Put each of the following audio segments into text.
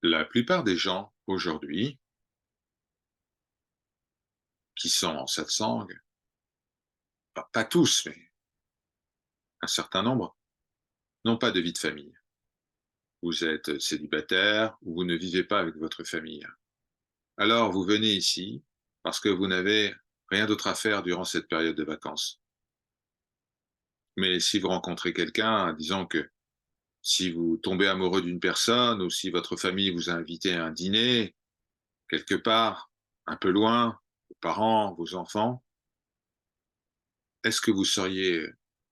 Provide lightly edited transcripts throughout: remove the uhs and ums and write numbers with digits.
La plupart des gens aujourd'hui qui sont en satsang, pas tous, mais un certain nombre, n'ont pas de vie de famille. Vous êtes célibataire ou vous ne vivez pas avec votre famille. Alors vous venez ici parce que vous n'avez rien d'autre à faire durant cette période de vacances. Mais si vous rencontrez quelqu'un, disons que si vous tombez amoureux d'une personne ou si votre famille vous a invité à un dîner quelque part, un peu loin, vos parents, vos enfants, est-ce que vous seriez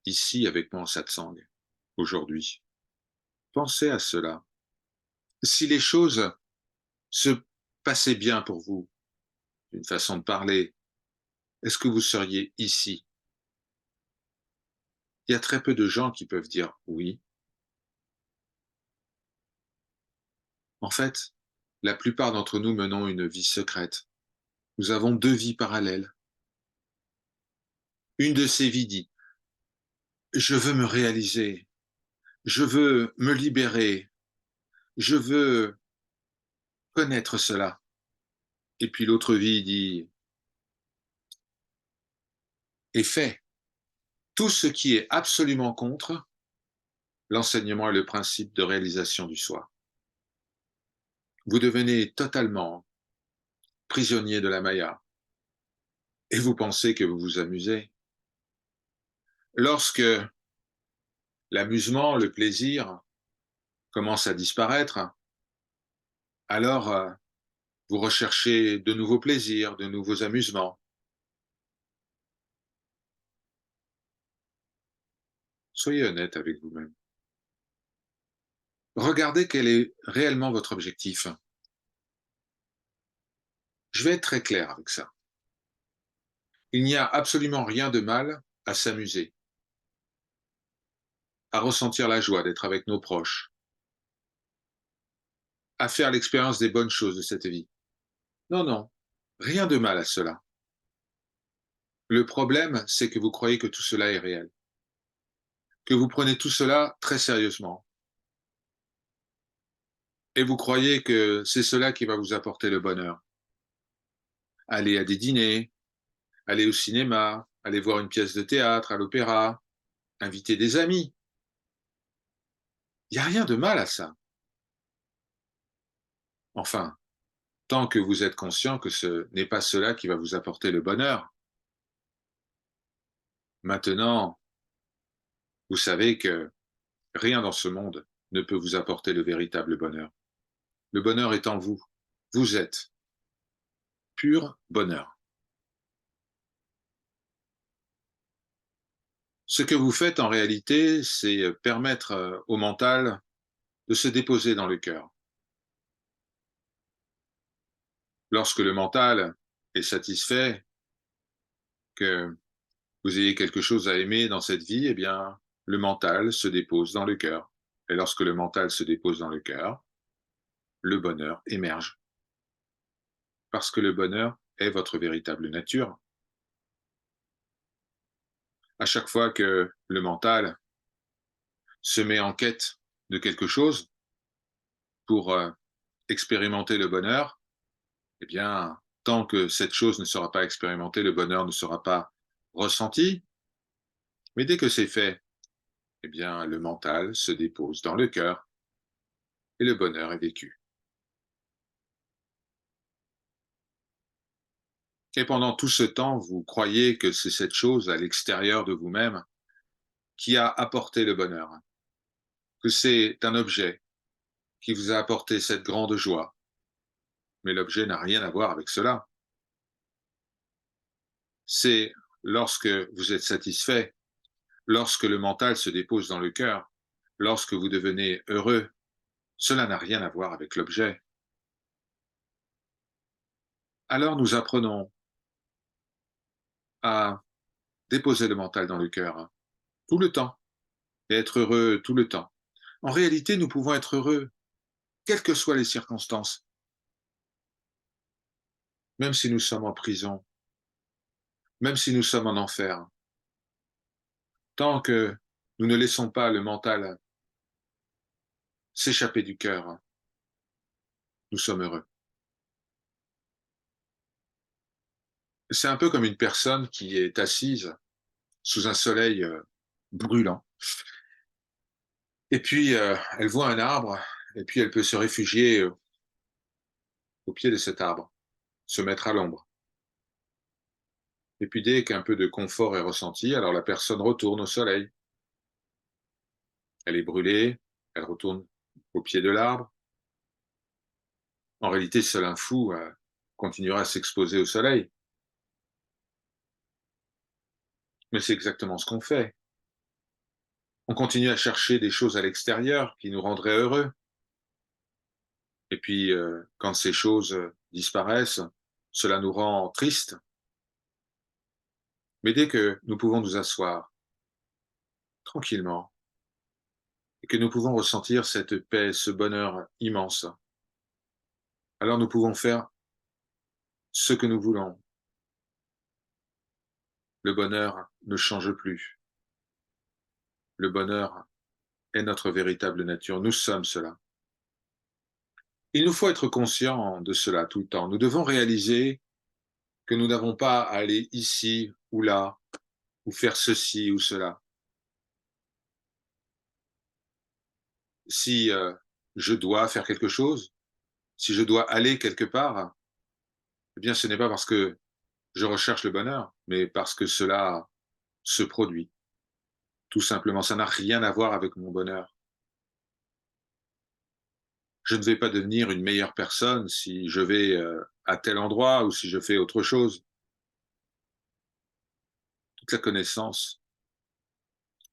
ici avec moi en satsang aujourd'hui? Pensez à cela. Si les choses se passaient bien pour vous, d'une façon de parler, est-ce que vous seriez ici? Il y a très peu de gens qui peuvent dire oui. En fait, la plupart d'entre nous menons une vie secrète. Nous avons deux vies parallèles. Une de ces vies dit, je veux me réaliser, je veux me libérer, je veux connaître cela. Et puis l'autre vie dit, et fait tout ce qui est absolument contre l'enseignement et le principe de réalisation du soi. Vous devenez totalement prisonnier de la Maya et vous pensez que vous vous amusez. Lorsque l'amusement, le plaisir commence à disparaître, alors vous recherchez de nouveaux plaisirs, de nouveaux amusements. Soyez honnête avec vous-même. Regardez quel est réellement votre objectif. Je vais être très clair avec ça. Il n'y a absolument rien de mal à s'amuser, à ressentir la joie d'être avec nos proches, à faire l'expérience des bonnes choses de cette vie. Non, non, rien de mal à cela. Le problème, c'est que vous croyez que tout cela est réel, que vous prenez tout cela très sérieusement, et vous croyez que c'est cela qui va vous apporter le bonheur. Aller à des dîners, aller au cinéma, aller voir une pièce de théâtre, à l'opéra, inviter des amis. Il n'y a rien de mal à ça. Enfin, tant que vous êtes conscient que ce n'est pas cela qui va vous apporter le bonheur. Maintenant, vous savez que rien dans ce monde ne peut vous apporter le véritable bonheur. Le bonheur est en vous. Vous êtes pur bonheur. Ce que vous faites en réalité, c'est permettre au mental de se déposer dans le cœur. Lorsque le mental est satisfait, que vous ayez quelque chose à aimer dans cette vie, eh bien, le mental se dépose dans le cœur. Et lorsque le mental se dépose dans le cœur, le bonheur émerge. Parce que le bonheur est votre véritable nature. À chaque fois que le mental se met en quête de quelque chose pour expérimenter le bonheur, eh bien, tant que cette chose ne sera pas expérimentée, le bonheur ne sera pas ressenti. Mais dès que c'est fait, eh bien, le mental se dépose dans le cœur et le bonheur est vécu. Et pendant tout ce temps, vous croyez que c'est cette chose à l'extérieur de vous-même qui a apporté le bonheur, que c'est un objet qui vous a apporté cette grande joie. Mais l'objet n'a rien à voir avec cela. C'est lorsque vous êtes satisfait, lorsque le mental se dépose dans le cœur, lorsque vous devenez heureux, cela n'a rien à voir avec l'objet. Alors nous apprenons à déposer le mental dans le cœur tout le temps et être heureux tout le temps. En réalité, nous pouvons être heureux, quelles que soient les circonstances, même si nous sommes en prison, même si nous sommes en enfer. Tant que nous ne laissons pas le mental s'échapper du cœur, nous sommes heureux. C'est un peu comme une personne qui est assise sous un soleil brûlant, et puis elle voit un arbre, et puis elle peut se réfugier au pied de cet arbre, se mettre à l'ombre. Et puis dès qu'un peu de confort est ressenti, alors la personne retourne au soleil. Elle est brûlée, elle retourne au pied de l'arbre. En réalité, seul un fou continuera à s'exposer au soleil. Mais c'est exactement ce qu'on fait. On continue à chercher des choses à l'extérieur qui nous rendraient heureux. Et puis, quand ces choses disparaissent, cela nous rend tristes. Mais dès que nous pouvons nous asseoir tranquillement et que nous pouvons ressentir cette paix, ce bonheur immense, alors nous pouvons faire ce que nous voulons. Le bonheur ne change plus. Le bonheur est notre véritable nature. Nous sommes cela. Il nous faut être conscients de cela tout le temps. Nous devons réaliser que nous n'avons pas à aller ici ou là, ou faire ceci ou cela. Si je dois faire quelque chose, si je dois aller quelque part, eh bien ce n'est pas parce que je recherche le bonheur, mais parce que cela se produit. Tout simplement, ça n'a rien à voir avec mon bonheur. Je ne vais pas devenir une meilleure personne si je vais à tel endroit ou si je fais autre chose. Toute la connaissance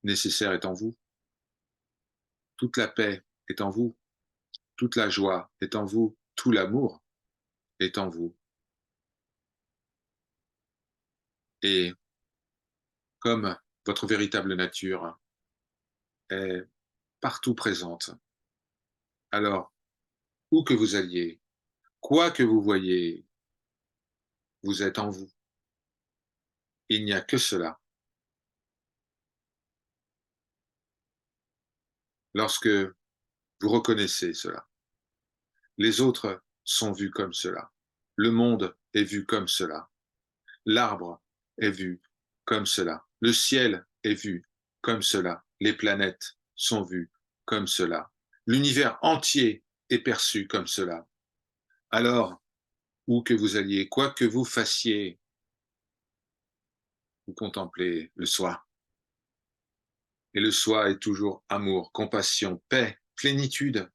nécessaire est en vous. Toute la paix est en vous. Toute la joie est en vous. Tout l'amour est en vous. Et comme votre véritable nature est partout présente, alors, où que vous alliez, quoi que vous voyez, vous êtes en vous. Il n'y a que cela. Lorsque vous reconnaissez cela, les autres sont vus comme cela. Le monde est vu comme cela. L'arbre est vu comme cela. Le ciel est vu comme cela. Les planètes sont vues comme cela. L'univers entier est perçu comme cela. Alors, où que vous alliez, quoi que vous fassiez, vous contemplez le soi. Et le soi est toujours amour, compassion, paix, plénitude.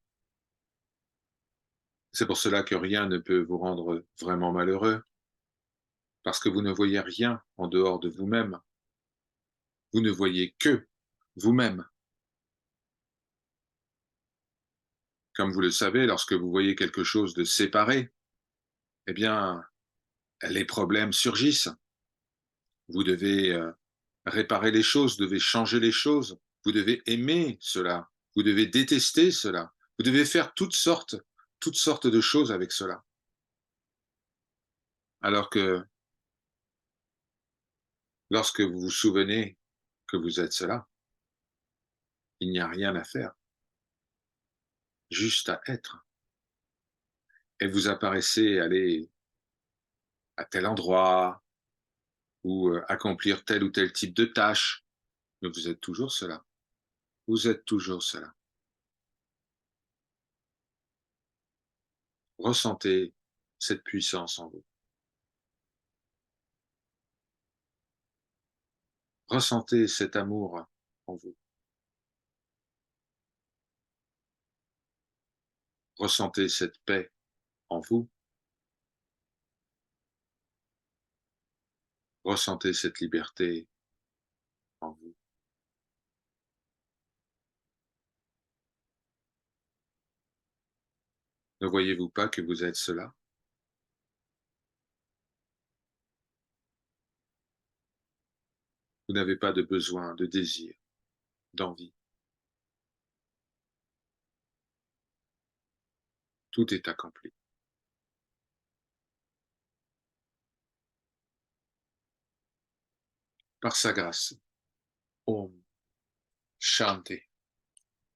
C'est pour cela que rien ne peut vous rendre vraiment malheureux, parce que vous ne voyez rien en dehors de vous-même. Vous ne voyez que vous-même. Comme vous le savez, lorsque vous voyez quelque chose de séparé, eh bien, les problèmes surgissent. Vous devez réparer les choses, vous devez changer les choses, vous devez aimer cela, vous devez détester cela, vous devez faire toutes sortes de choses avec cela. Alors que lorsque vous vous souvenez que vous êtes cela, il n'y a rien à faire, juste à être. Et vous apparaissez aller à tel endroit ou accomplir tel ou tel type de tâche, mais vous êtes toujours cela. Vous êtes toujours cela. Ressentez cette puissance en vous. Ressentez cet amour en vous. Ressentez cette paix en vous. Ressentez cette liberté en vous. Ne voyez-vous pas que vous êtes cela? Vous n'avez pas de besoin, de désir, d'envie. Tout est accompli. Par sa grâce. Om Shanti,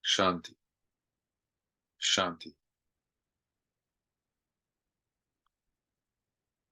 Shanti, Shanti.